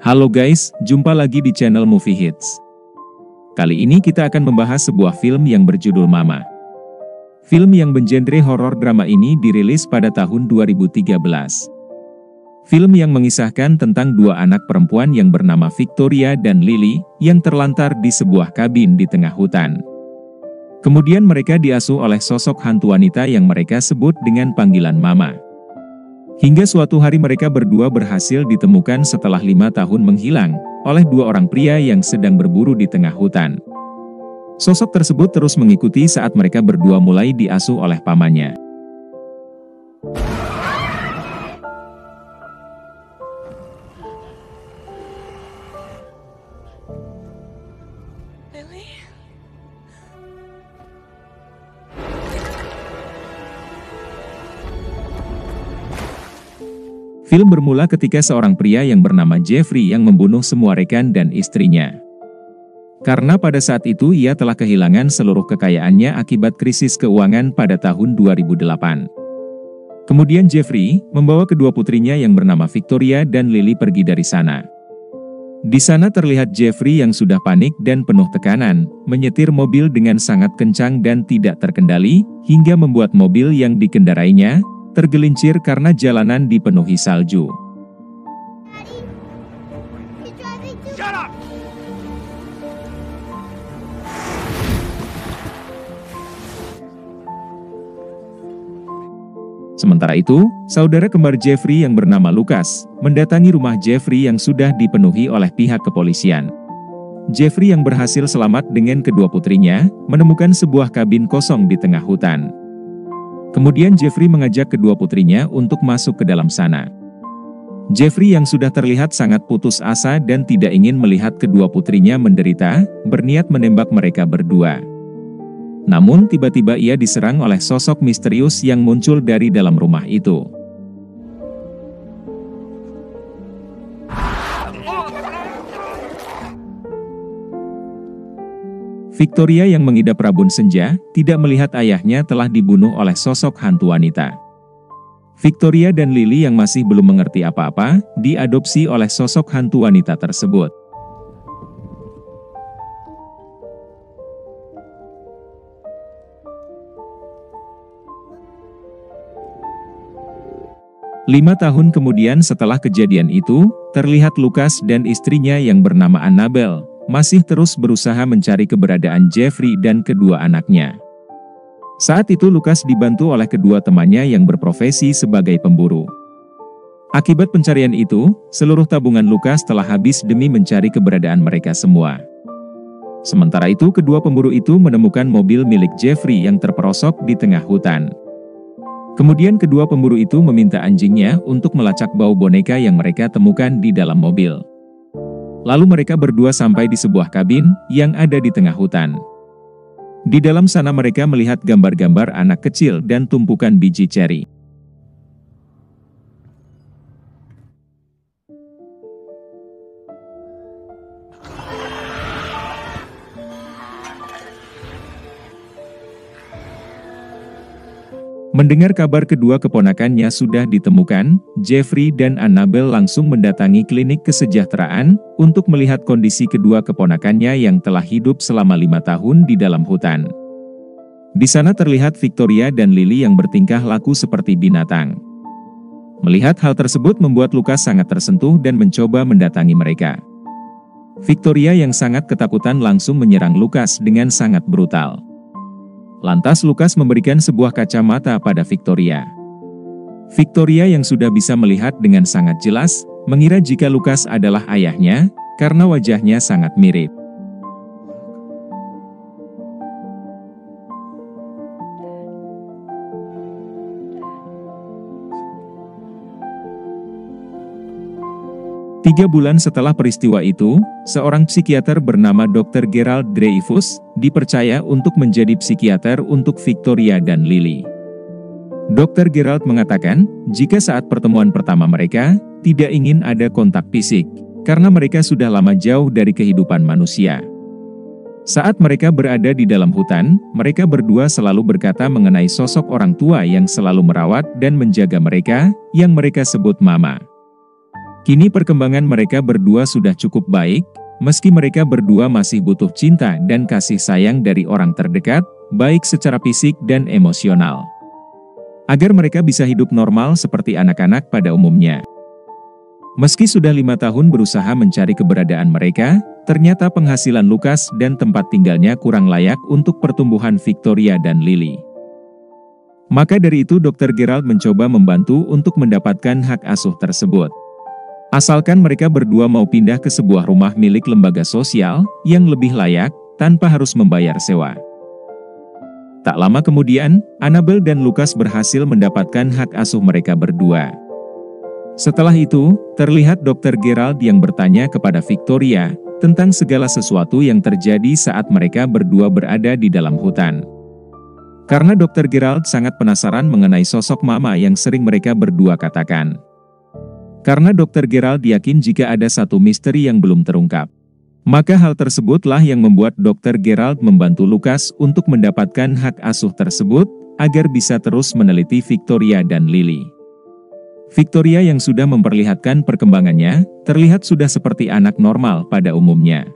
Halo guys, jumpa lagi di channel Movie Hits. Kali ini kita akan membahas sebuah film yang berjudul Mama. Film yang bergenre horor drama ini dirilis pada tahun 2013. Film yang mengisahkan tentang dua anak perempuan yang bernama Victoria dan Lily, yang terlantar di sebuah kabin di tengah hutan. Kemudian mereka diasuh oleh sosok hantu wanita yang mereka sebut dengan panggilan Mama. Hingga suatu hari mereka berdua berhasil ditemukan setelah 5 tahun menghilang, oleh dua orang pria yang sedang berburu di tengah hutan. Sosok tersebut terus mengikuti saat mereka berdua mulai diasuh oleh pamannya. Film bermula ketika seorang pria yang bernama Jeffrey yang membunuh semua rekan dan istrinya. Karena pada saat itu ia telah kehilangan seluruh kekayaannya akibat krisis keuangan pada tahun 2008. Kemudian Jeffrey membawa kedua putrinya yang bernama Victoria dan Lily pergi dari sana. Di sana terlihat Jeffrey yang sudah panik dan penuh tekanan, menyetir mobil dengan sangat kencang dan tidak terkendali, hingga membuat mobil yang dikendarainya tergelincir karena jalanan dipenuhi salju. Sementara itu, saudara kembar Jeffrey yang bernama Lucas mendatangi rumah Jeffrey yang sudah dipenuhi oleh pihak kepolisian. Jeffrey yang berhasil selamat dengan kedua putrinya menemukan sebuah kabin kosong di tengah hutan. Kemudian Jeffrey mengajak kedua putrinya untuk masuk ke dalam sana. Jeffrey yang sudah terlihat sangat putus asa dan tidak ingin melihat kedua putrinya menderita, berniat menembak mereka berdua. Namun tiba-tiba ia diserang oleh sosok misterius yang muncul dari dalam rumah itu. Victoria yang mengidap rabun senja, tidak melihat ayahnya telah dibunuh oleh sosok hantu wanita. Victoria dan Lily yang masih belum mengerti apa-apa, diadopsi oleh sosok hantu wanita tersebut. Lima tahun kemudian setelah kejadian itu, terlihat Lucas dan istrinya yang bernama Annabelle masih terus berusaha mencari keberadaan Jeffrey dan kedua anaknya. Saat itu Lucas dibantu oleh kedua temannya yang berprofesi sebagai pemburu. Akibat pencarian itu, seluruh tabungan Lucas telah habis demi mencari keberadaan mereka semua. Sementara itu kedua pemburu itu menemukan mobil milik Jeffrey yang terperosok di tengah hutan. Kemudian kedua pemburu itu meminta anjingnya untuk melacak bau boneka yang mereka temukan di dalam mobil. Lalu mereka berdua sampai di sebuah kabin yang ada di tengah hutan. Di dalam sana mereka melihat gambar-gambar anak kecil dan tumpukan biji ceri. Mendengar kabar kedua keponakannya sudah ditemukan, Jeffrey dan Annabelle langsung mendatangi klinik kesejahteraan untuk melihat kondisi kedua keponakannya yang telah hidup selama 5 tahun di dalam hutan. Di sana terlihat Victoria dan Lily yang bertingkah laku seperti binatang. Melihat hal tersebut membuat Lucas sangat tersentuh dan mencoba mendatangi mereka. Victoria yang sangat ketakutan langsung menyerang Lucas dengan sangat brutal. Lantas Lucas memberikan sebuah kacamata pada Victoria. Victoria yang sudah bisa melihat dengan sangat jelas, mengira jika Lucas adalah ayahnya, karena wajahnya sangat mirip. Tiga bulan setelah peristiwa itu, seorang psikiater bernama Dr. Gerald Dreyfus dipercaya untuk menjadi psikiater untuk Victoria dan Lily. Dr. Gerald mengatakan, jika saat pertemuan pertama mereka, tidak ingin ada kontak fisik, karena mereka sudah lama jauh dari kehidupan manusia. Saat mereka berada di dalam hutan, mereka berdua selalu berkata mengenai sosok orang tua yang selalu merawat dan menjaga mereka, yang mereka sebut Mama. Kini perkembangan mereka berdua sudah cukup baik, meski mereka berdua masih butuh cinta dan kasih sayang dari orang terdekat, baik secara fisik dan emosional. Agar mereka bisa hidup normal seperti anak-anak pada umumnya. Meski sudah 5 tahun berusaha mencari keberadaan mereka, ternyata penghasilan Lukas dan tempat tinggalnya kurang layak untuk pertumbuhan Victoria dan Lily. Maka dari itu Dr. Gerald mencoba membantu untuk mendapatkan hak asuh tersebut. Asalkan mereka berdua mau pindah ke sebuah rumah milik lembaga sosial yang lebih layak, tanpa harus membayar sewa. Tak lama kemudian, Annabel dan Lukas berhasil mendapatkan hak asuh mereka berdua. Setelah itu, terlihat Dr. Gerald yang bertanya kepada Victoria tentang segala sesuatu yang terjadi saat mereka berdua berada di dalam hutan. Karena Dr. Gerald sangat penasaran mengenai sosok mama yang sering mereka berdua katakan. Karena Dr. Gerald yakin jika ada satu misteri yang belum terungkap. Maka hal tersebutlah yang membuat Dr. Gerald membantu Lukas untuk mendapatkan hak asuh tersebut, agar bisa terus meneliti Victoria dan Lily. Victoria yang sudah memperlihatkan perkembangannya, terlihat sudah seperti anak normal pada umumnya.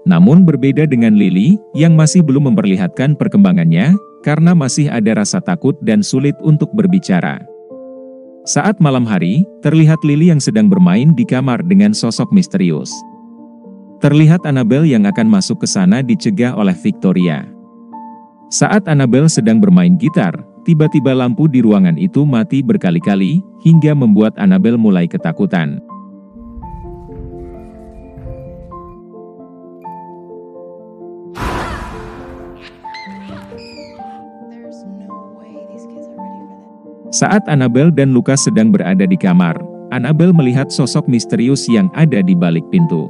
Namun berbeda dengan Lily, yang masih belum memperlihatkan perkembangannya, karena masih ada rasa takut dan sulit untuk berbicara. Saat malam hari, terlihat Lily yang sedang bermain di kamar dengan sosok misterius. Terlihat Annabel yang akan masuk ke sana dicegah oleh Victoria. Saat Annabel sedang bermain gitar, tiba-tiba lampu di ruangan itu mati berkali-kali, hingga membuat Annabel mulai ketakutan. Saat Annabel dan Lukas sedang berada di kamar, Annabel melihat sosok misterius yang ada di balik pintu.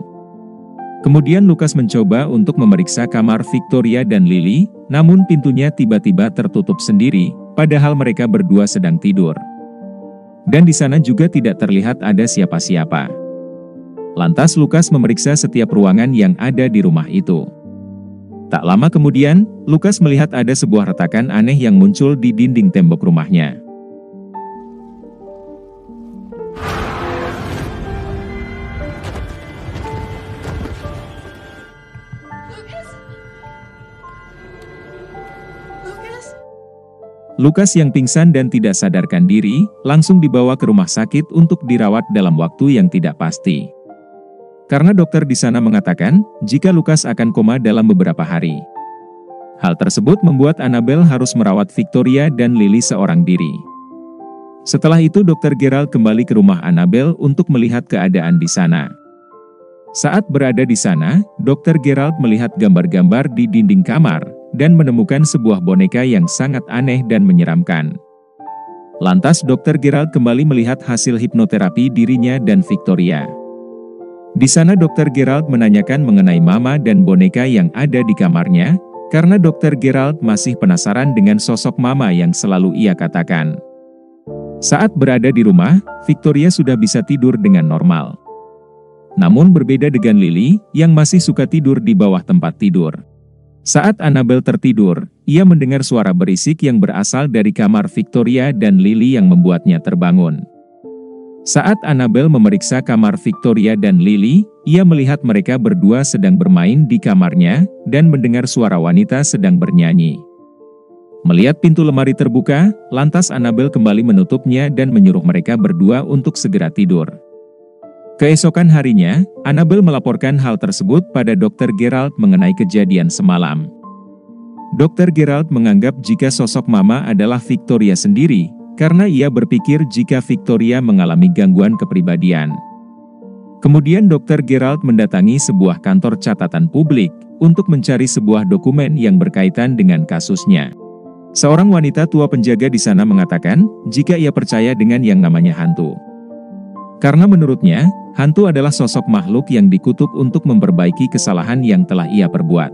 Kemudian Lukas mencoba untuk memeriksa kamar Victoria dan Lily, namun pintunya tiba-tiba tertutup sendiri, padahal mereka berdua sedang tidur. Dan di sana juga tidak terlihat ada siapa-siapa. Lantas Lukas memeriksa setiap ruangan yang ada di rumah itu. Tak lama kemudian, Lukas melihat ada sebuah retakan aneh yang muncul di dinding tembok rumahnya. Lukas yang pingsan dan tidak sadarkan diri, langsung dibawa ke rumah sakit untuk dirawat dalam waktu yang tidak pasti. Karena dokter di sana mengatakan, jika Lukas akan koma dalam beberapa hari. Hal tersebut membuat Annabel harus merawat Victoria dan Lily seorang diri. Setelah itu Dr. Gerald kembali ke rumah Annabel untuk melihat keadaan di sana. Saat berada di sana, Dr. Gerald melihat gambar-gambar di dinding kamar, dan menemukan sebuah boneka yang sangat aneh dan menyeramkan. Lantas Dr. Gerald kembali melihat hasil hipnoterapi dirinya dan Victoria. Di sana Dr. Gerald menanyakan mengenai mama dan boneka yang ada di kamarnya, karena Dr. Gerald masih penasaran dengan sosok mama yang selalu ia katakan. Saat berada di rumah, Victoria sudah bisa tidur dengan normal. Namun berbeda dengan Lily, yang masih suka tidur di bawah tempat tidur. Saat Annabel tertidur, ia mendengar suara berisik yang berasal dari kamar Victoria dan Lily yang membuatnya terbangun. Saat Annabel memeriksa kamar Victoria dan Lily, ia melihat mereka berdua sedang bermain di kamarnya, dan mendengar suara wanita sedang bernyanyi. Melihat pintu lemari terbuka, lantas Annabel kembali menutupnya dan menyuruh mereka berdua untuk segera tidur. Keesokan harinya, Annabel melaporkan hal tersebut pada Dr. Gerald mengenai kejadian semalam. Dr. Gerald menganggap jika sosok mama adalah Victoria sendiri, karena ia berpikir jika Victoria mengalami gangguan kepribadian. Kemudian Dr. Gerald mendatangi sebuah kantor catatan publik, untuk mencari sebuah dokumen yang berkaitan dengan kasusnya. Seorang wanita tua penjaga di sana mengatakan, jika ia percaya dengan yang namanya hantu. Karena menurutnya, hantu adalah sosok makhluk yang dikutuk untuk memperbaiki kesalahan yang telah ia perbuat.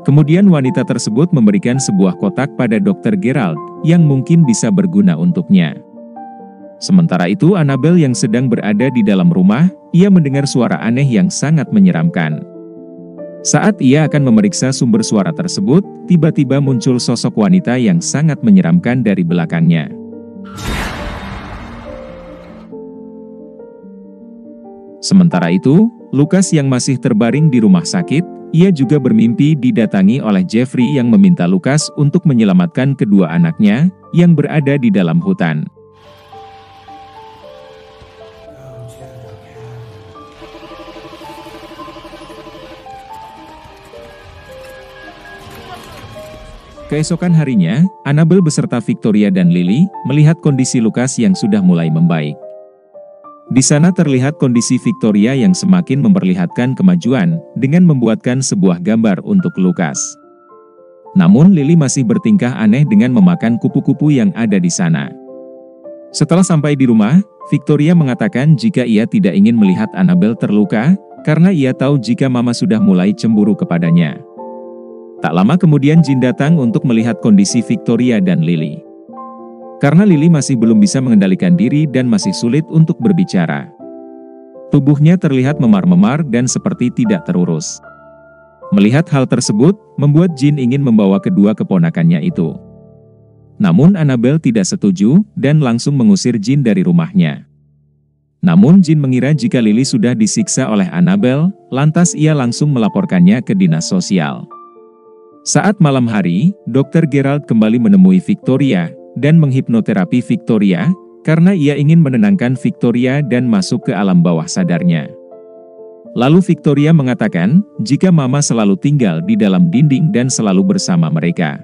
Kemudian wanita tersebut memberikan sebuah kotak pada Dr. Gerald, yang mungkin bisa berguna untuknya. Sementara itu Annabel yang sedang berada di dalam rumah, ia mendengar suara aneh yang sangat menyeramkan. Saat ia akan memeriksa sumber suara tersebut, tiba-tiba muncul sosok wanita yang sangat menyeramkan dari belakangnya. Sementara itu, Lukas yang masih terbaring di rumah sakit, ia juga bermimpi didatangi oleh Jeffrey yang meminta Lukas untuk menyelamatkan kedua anaknya yang berada di dalam hutan. Keesokan harinya, Annabel beserta Victoria dan Lily melihat kondisi Lukas yang sudah mulai membaik. Di sana terlihat kondisi Victoria yang semakin memperlihatkan kemajuan dengan membuatkan sebuah gambar untuk Lukas. Namun Lily masih bertingkah aneh dengan memakan kupu-kupu yang ada di sana. Setelah sampai di rumah, Victoria mengatakan jika ia tidak ingin melihat Annabel terluka, karena ia tahu jika Mama sudah mulai cemburu kepadanya. Tak lama kemudian Jin datang untuk melihat kondisi Victoria dan Lily. Karena Lily masih belum bisa mengendalikan diri dan masih sulit untuk berbicara. Tubuhnya terlihat memar-memar dan seperti tidak terurus. Melihat hal tersebut, membuat Jin ingin membawa kedua keponakannya itu. Namun Annabel tidak setuju dan langsung mengusir Jin dari rumahnya. Namun Jin mengira jika Lily sudah disiksa oleh Annabel, lantas ia langsung melaporkannya ke dinas sosial. Saat malam hari, Dr. Gerald kembali menemui Victoria dan menghipnoterapi Victoria karena ia ingin menenangkan Victoria dan masuk ke alam bawah sadarnya. Lalu Victoria mengatakan jika Mama selalu tinggal di dalam dinding dan selalu bersama mereka.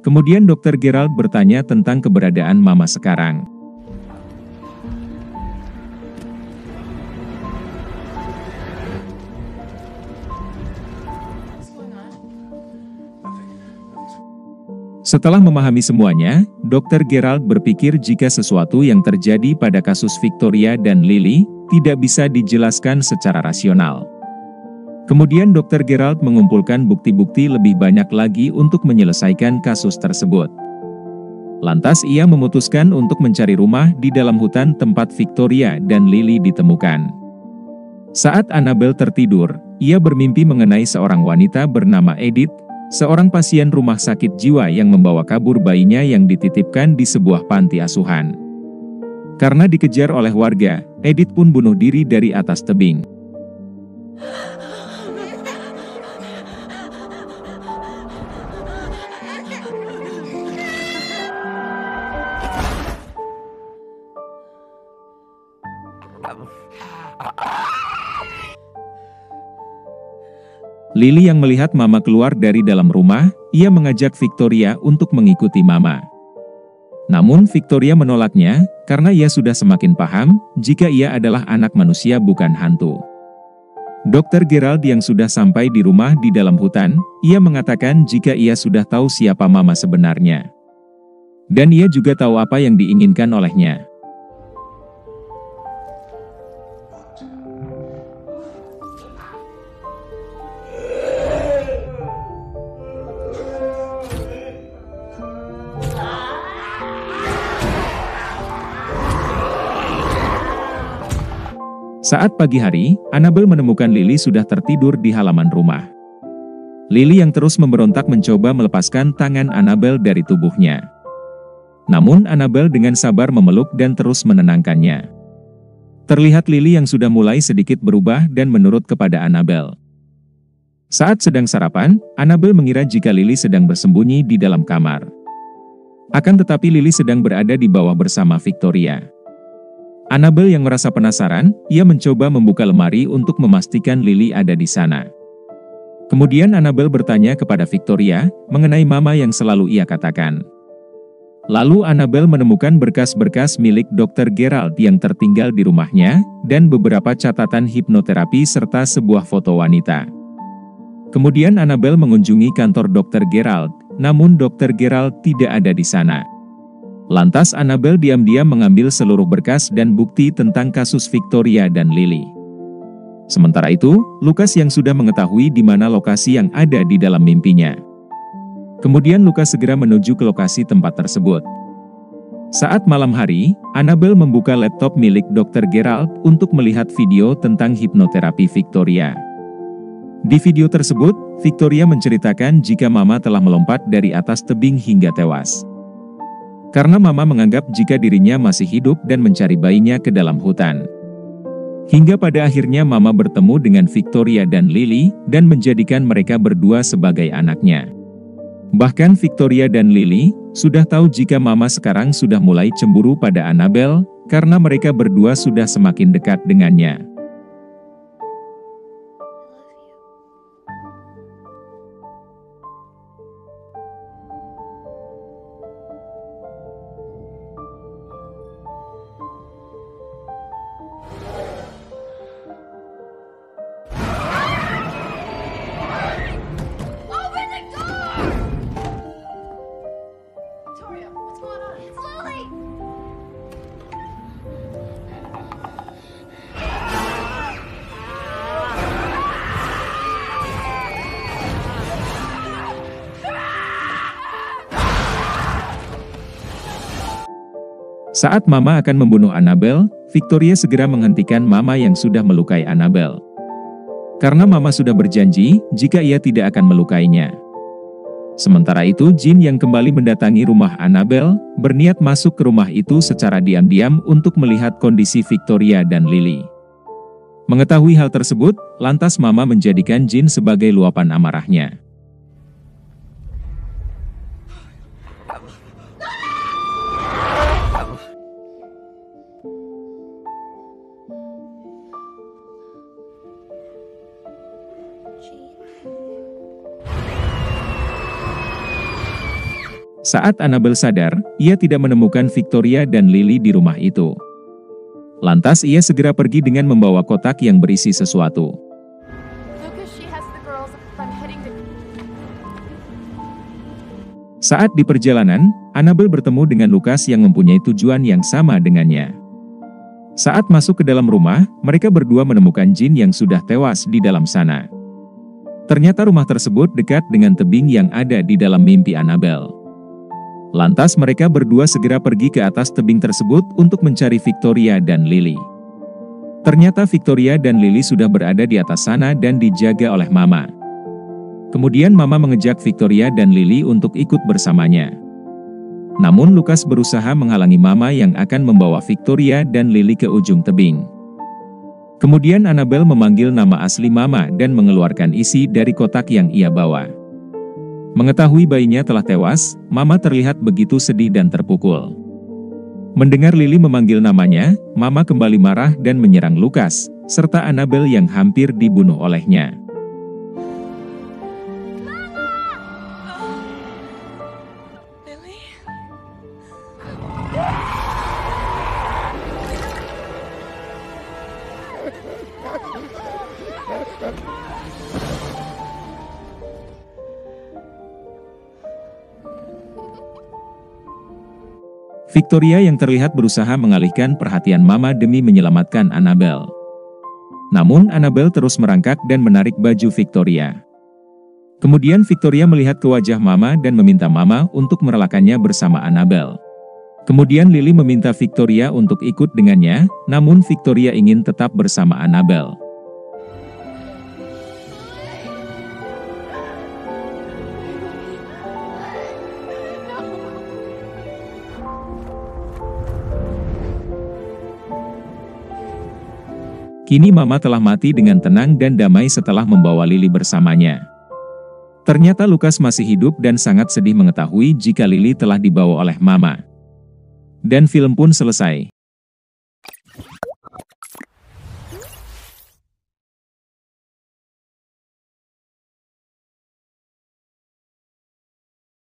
Kemudian Dr. Gerald bertanya tentang keberadaan Mama sekarang. Setelah memahami semuanya, Dr. Gerald berpikir jika sesuatu yang terjadi pada kasus Victoria dan Lily tidak bisa dijelaskan secara rasional. Kemudian Dr. Gerald mengumpulkan bukti-bukti lebih banyak lagi untuk menyelesaikan kasus tersebut. Lantas ia memutuskan untuk mencari rumah di dalam hutan tempat Victoria dan Lily ditemukan. Saat Annabel tertidur, ia bermimpi mengenai seorang wanita bernama Edith, seorang pasien rumah sakit jiwa yang membawa kabur bayinya yang dititipkan di sebuah panti asuhan. Karena dikejar oleh warga, Edith pun bunuh diri dari atas tebing. Lily yang melihat Mama keluar dari dalam rumah, ia mengajak Victoria untuk mengikuti Mama. Namun Victoria menolaknya, karena ia sudah semakin paham, jika ia adalah anak manusia bukan hantu. Dr. Gerald yang sudah sampai di rumah di dalam hutan, ia mengatakan jika ia sudah tahu siapa Mama sebenarnya. Dan ia juga tahu apa yang diinginkan olehnya. Saat pagi hari, Annabel menemukan Lily sudah tertidur di halaman rumah. Lily yang terus memberontak mencoba melepaskan tangan Annabel dari tubuhnya. Namun Annabel dengan sabar memeluk dan terus menenangkannya. Terlihat Lily yang sudah mulai sedikit berubah dan menurut kepada Annabel. Saat sedang sarapan, Annabel mengira jika Lily sedang bersembunyi di dalam kamar. Akan tetapi Lily sedang berada di bawah bersama Victoria. Annabel yang merasa penasaran, ia mencoba membuka lemari untuk memastikan Lily ada di sana. Kemudian Annabel bertanya kepada Victoria mengenai Mama yang selalu ia katakan. Lalu Annabel menemukan berkas-berkas milik Dr. Gerald yang tertinggal di rumahnya, dan beberapa catatan hipnoterapi serta sebuah foto wanita. Kemudian Annabel mengunjungi kantor Dr. Gerald, namun Dr. Gerald tidak ada di sana. Lantas Annabel diam-diam mengambil seluruh berkas dan bukti tentang kasus Victoria dan Lily. Sementara itu, Lukas yang sudah mengetahui di mana lokasi yang ada di dalam mimpinya. Kemudian Lukas segera menuju ke lokasi tempat tersebut. Saat malam hari, Annabel membuka laptop milik Dr. Gerald untuk melihat video tentang hipnoterapi Victoria. Di video tersebut, Victoria menceritakan jika Mama telah melompat dari atas tebing hingga tewas. Karena Mama menganggap jika dirinya masih hidup dan mencari bayinya ke dalam hutan. Hingga pada akhirnya Mama bertemu dengan Victoria dan Lily, dan menjadikan mereka berdua sebagai anaknya. Bahkan Victoria dan Lily sudah tahu jika Mama sekarang sudah mulai cemburu pada Annabelle, karena mereka berdua sudah semakin dekat dengannya. Saat Mama akan membunuh Annabelle, Victoria segera menghentikan Mama yang sudah melukai Annabelle. Karena Mama sudah berjanji jika ia tidak akan melukainya. Sementara itu jin yang kembali mendatangi rumah Annabelle, berniat masuk ke rumah itu secara diam-diam untuk melihat kondisi Victoria dan Lily. Mengetahui hal tersebut, lantas Mama menjadikan jin sebagai luapan amarahnya. Saat Annabelle sadar, ia tidak menemukan Victoria dan Lily di rumah itu. Lantas ia segera pergi dengan membawa kotak yang berisi sesuatu. Saat di perjalanan, Annabelle bertemu dengan Lucas yang mempunyai tujuan yang sama dengannya. Saat masuk ke dalam rumah, mereka berdua menemukan jin yang sudah tewas di dalam sana. Ternyata rumah tersebut dekat dengan tebing yang ada di dalam mimpi Annabelle. Lantas mereka berdua segera pergi ke atas tebing tersebut untuk mencari Victoria dan Lily. Ternyata Victoria dan Lily sudah berada di atas sana dan dijaga oleh Mama. Kemudian Mama mengejak Victoria dan Lily untuk ikut bersamanya. Namun Lucas berusaha menghalangi Mama yang akan membawa Victoria dan Lily ke ujung tebing. Kemudian Annabelle memanggil nama asli Mama dan mengeluarkan isi dari kotak yang ia bawa. Mengetahui bayinya telah tewas, Mama terlihat begitu sedih dan terpukul. Mendengar Lily memanggil namanya, Mama kembali marah dan menyerang Lucas, serta Annabelle yang hampir dibunuh olehnya. Victoria yang terlihat berusaha mengalihkan perhatian Mama demi menyelamatkan Annabelle. Namun Annabelle terus merangkak dan menarik baju Victoria. Kemudian Victoria melihat ke wajah Mama dan meminta Mama untuk merelakannya bersama Annabelle. Kemudian Lily meminta Victoria untuk ikut dengannya, namun Victoria ingin tetap bersama Annabelle. Kini Mama telah mati dengan tenang dan damai setelah membawa Lily bersamanya. Ternyata Lucas masih hidup dan sangat sedih mengetahui jika Lily telah dibawa oleh Mama. Dan film pun selesai.